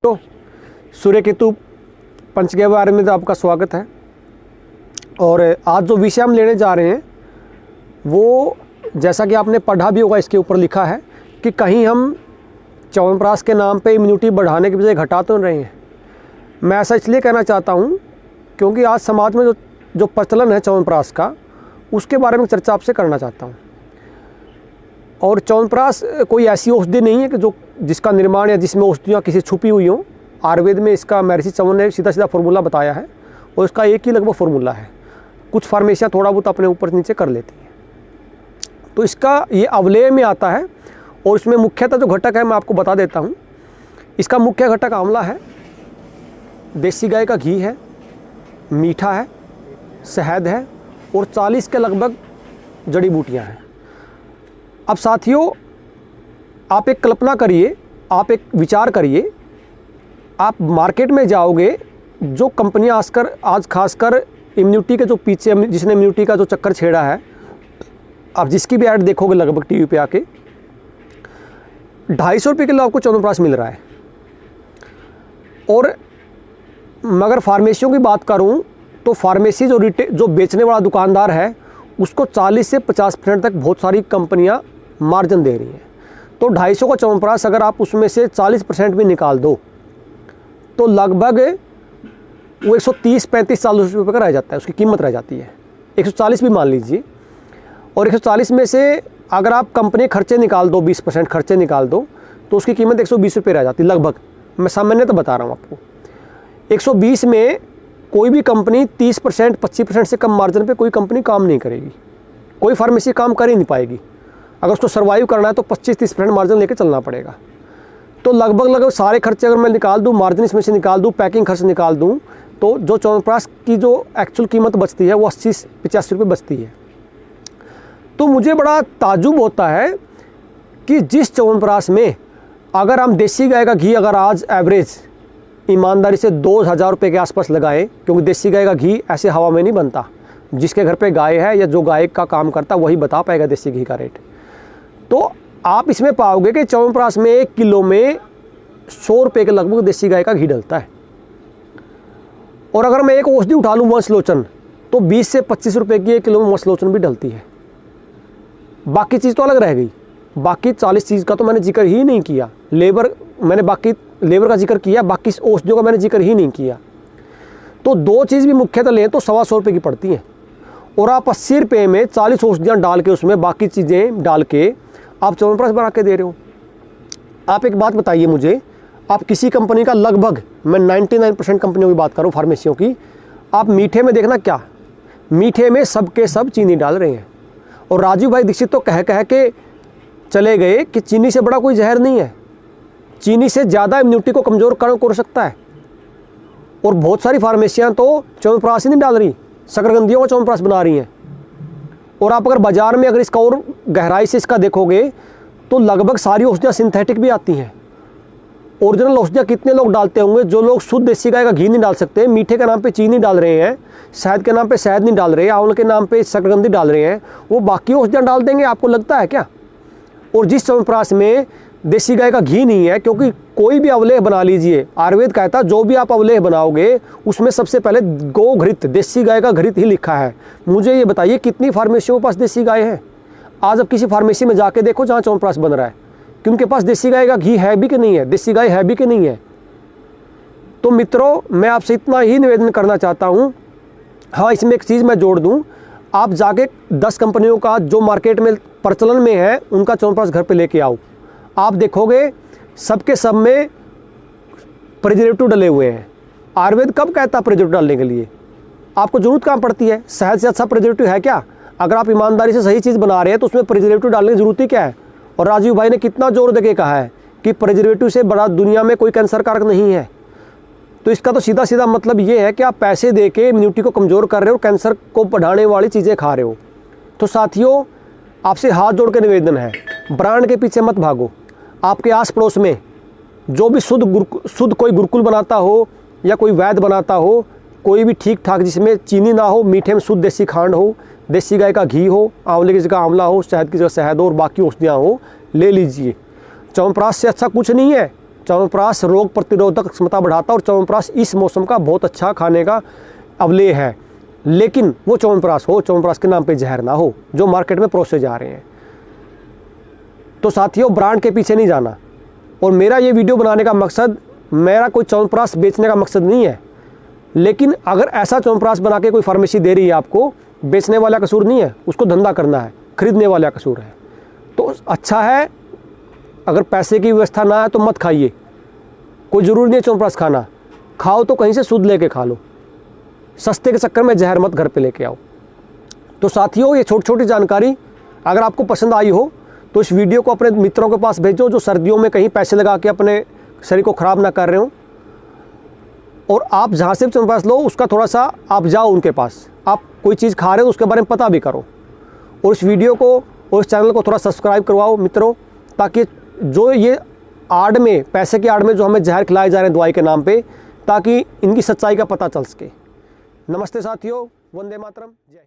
तो सूर्य केतु पंच के बारे में तो आपका स्वागत है। और आज जो विषय हम लेने जा रहे हैं वो जैसा कि आपने पढ़ा भी होगा, इसके ऊपर लिखा है कि कहीं हम च्यवनप्राश के नाम पे इम्यूनिटी बढ़ाने के बजाय घटा तो नहीं हैं। मैं ऐसा इसलिए कहना चाहता हूँ क्योंकि आज समाज में जो प्रचलन है च्यवनप्राश का, उसके बारे में चर्चा आपसे करना चाहता हूँ। और च्यवनप्राश कोई ऐसी औषधि नहीं है कि जिसका निर्माण या जिसमें औषधियाँ किसी छुपी हुई हों। आयुर्वेद में इसका महर्षि च्यवन ने सीधा सीधा फार्मूला बताया है और इसका एक ही लगभग फार्मूला है। कुछ फार्मेसियाँ थोड़ा बहुत अपने ऊपर नीचे कर लेती हैं। तो इसका ये अवलेय में आता है और इसमें मुख्यतः जो घटक है मैं आपको बता देता हूँ। इसका मुख्य घटक आंवला है, देसी गाय का घी है, मीठा है, शहद है और 40 के लगभग जड़ी बूटियाँ हैं। अब साथियों, आप एक कल्पना करिए, आप एक विचार करिए, आप मार्केट में जाओगे, जो कंपनियां आज खासकर इम्यूनिटी के जो पीछे जिसने इम्यूनिटी का जो चक्कर छेड़ा है, आप जिसकी भी ऐड देखोगे लगभग टीवी पे आके 250 रुपये किलो आपको च्यवनप्राश मिल रहा है। और मगर फार्मेसियों की बात करूं तो फार्मेसी जो बेचने वाला दुकानदार है उसको 40 से 50% तक बहुत सारी कंपनियां मार्जिन दे रही हैं। तो 250 का च्यवनप्राश अगर आप उसमें से 40% भी निकाल दो तो लगभग वो 130-135 रुपये का रह जाता है, उसकी कीमत रह जाती है। 140 भी मान लीजिए, और 140 में से अगर आप कंपनी खर्चे निकाल दो, 20% खर्चे निकाल दो तो उसकी कीमत 120 रुपये रह जाती है लगभग। मैं सामान्य तो बता रहा हूँ आपको। 120 में कोई भी कंपनी 30% 25% से कम मार्जिन पे कोई कंपनी काम नहीं करेगी, कोई फार्मेसी काम कर ही नहीं पाएगी। अगर उसको सर्वाइव करना है तो 25-30% मार्जिन लेके चलना पड़ेगा। तो लगभग सारे खर्चे अगर मैं निकाल दूँ, मार्जिन इसमें से निकाल दूँ, पैकिंग खर्च निकाल दूँ, तो जो च्यवनप्राश की जो एक्चुअल कीमत बचती है वो 80-85 रुपये बचती है। तो मुझे बड़ा ताज्जुब होता है कि जिस च्यवनप्राश में अगर हम देसी गाय का घी अगर आज एवरेज ईमानदारी से 2000 रुपये के आसपास लगाएं, क्योंकि देसी गाय का घी ऐसे हवा में नहीं बनता, जिसके घर पे गाय है या जो गाय का काम करता वही बता पाएगा देसी घी का रेट। तो आप इसमें पाओगे कि च्यवनप्राश में 1 किलो में 100 रुपये के लगभग देसी गाय का घी डलता है। और अगर मैं एक औषधि उठा लूँ वंशलोचन, तो 20 से 25 रुपये की 1 किलो में वंशलोचन भी डलती है। बाकी चीज़ तो अलग रह गई, बाकी 40 चीज़ का तो मैंने जिक्र ही नहीं किया। बाकी लेबर का जिक्र किया, बाकी औषधियों का मैंने जिक्र ही नहीं किया। तो दो चीज़ भी मुख्यतः लें तो 125 रुपये की पड़ती हैं। और आप 80 रुपये में 40 औषधियाँ डाल के उसमें बाकी चीज़ें डाल के आप च्यवनप्राश बना के दे रहे हो। आप एक बात बताइए मुझे, आप किसी कंपनी का लगभग, मैं 99% कंपनियों की बात करूँ फार्मेसियों की, आप मीठे में देखना क्या, मीठे में सब के सब चीनी डाल रहे हैं। और राजीव भाई दीक्षित तो कह के चले गए कि चीनी से बड़ा कोई जहर नहीं है, चीनी से ज़्यादा इम्यूनिटी को कमज़ोर कर सकता है। और बहुत सारी फार्मेसियाँ तो च्यवनप्राश ही नहीं डाल रही, शकरकंदियों का च्यवनप्राश बना रही हैं। और आप अगर बाज़ार में अगर इसका और गहराई से इसका देखोगे तो लगभग सारी औषधियाँ सिंथेटिक भी आती हैं। ओरिजिनल औषधियाँ कितने लोग डालते होंगे? जो लोग शुद्ध देसी गाय का घी नहीं डाल सकते, मीठे के नाम पे चीनी डाल रहे हैं, शहद के नाम पे शहद नहीं डाल रहे, आंवले के नाम पे शकरकंदी डाल रहे हैं, वो बाकी औषधियाँ डाल देंगे, आपको लगता है क्या? और जिस च्यवनप्राश में देसी गाय का घी नहीं है, क्योंकि कोई भी अवलेह बना लीजिए, आयुर्वेद कहता है जो भी आप अवलेह बनाओगे उसमें सबसे पहले गो घृत, देसी गाय का घृत ही लिखा है। मुझे ये बताइए कितनी फार्मेसियों के पास देसी गाय है? आज अब किसी फार्मेसी में जाके देखो जहाँ च्यवनप्राश बन रहा है कि उनके पास देसी गाय का घी है भी कि नहीं है, देसी गाय है भी कि नहीं है। तो मित्रों, मैं आपसे इतना ही निवेदन करना चाहता हूँ। हाँ, इसमें एक चीज़ मैं जोड़ दूँ, आप जाके 10 कंपनियों का जो मार्केट में प्रचलन में है उनका च्यवनप्राश घर पे लेके आओ, आप देखोगे सबके सब में प्रिजर्वेटिव डले हुए हैं। आयुर्वेद कब कहता है प्रिजर्वेटिव डालने के लिए? आपको जरूरत कहाँ पड़ती है? शहद से अच्छा प्रिजर्वेटिव है क्या? अगर आप ईमानदारी से सही चीज़ बना रहे हैं तो उसमें प्रिजर्वेटिव डालने की जरूरत ही क्या है? और राजीव भाई ने कितना जोर देके कहा है कि प्रिजर्वेटिव से बड़ा दुनिया में कोई कैंसर कारक नहीं है। तो इसका तो सीधा सीधा मतलब ये है कि आप पैसे दे के इम्यूनिटी को कमज़ोर कर रहे हो, कैंसर को बढ़ाने वाली चीज़ें खा रहे हो। तो साथियों, आपसे हाथ जोड़ के निवेदन है, ब्रांड के पीछे मत भागो। आपके आस पड़ोस में जो भी शुद्ध कोई गुरुकुल बनाता हो या कोई वैद्य बनाता हो, कोई भी ठीक ठाक जिसमें चीनी ना हो, मीठे में शुद्ध देसी खांड हो, देसी गाय का घी हो, आंवले की जगह आंवला हो, शहद की जगह शहद हो और बाकी औषधियाँ हो, ले लीजिए। च्यवनप्राश से अच्छा कुछ नहीं है। च्यवनप्राश रोग प्रतिरोधक क्षमता बढ़ाता है और च्यवनप्राश इस मौसम का बहुत अच्छा खाने का अवलेह है। लेकिन वो च्यवनप्राश हो, च्यवनप्राश के नाम पे जहर ना हो जो मार्केट में परोसे जा रहे हैं। तो साथियों, ब्रांड के पीछे नहीं जाना। और मेरा ये वीडियो बनाने का मकसद, मेरा कोई च्यवनप्राश बेचने का मकसद नहीं है। लेकिन अगर ऐसा च्यवनप्राश बना के कोई फार्मेसी दे रही है आपको, बेचने वाला कसूर नहीं है, उसको धंधा करना है, खरीदने वाला कसूर है। तो अच्छा है, अगर पैसे की व्यवस्था ना है तो मत खाइए। कोई ज़रूरी नहीं है च्यवनप्राश खाना, खाओ तो कहीं से शुद्ध लेके खा लो, सस्ते के चक्कर में जहर मत घर पे लेके आओ। तो साथियों, ये छोटी छोटी जानकारी अगर आपको पसंद आई हो तो इस वीडियो को अपने मित्रों के पास भेजो जो सर्दियों में कहीं पैसे लगा के अपने शरीर को ख़राब ना कर रहे हो। और आप जहाँ से भी च्यवनप्राश लो उसका थोड़ा सा आप जाओ उनके पास, आप कोई चीज़ खा रहे हो उसके बारे में पता भी करो। और इस वीडियो को और इस चैनल को थोड़ा सब्सक्राइब करवाओ मित्रों, ताकि जो ये आड़ में, पैसे की आड़ में जो हमें जहर खिलाए जा रहे हैं दवाई के नाम पे, ताकि इनकी सच्चाई का पता चल सके। नमस्ते साथियों, वंदे मातरम, जय हिंद।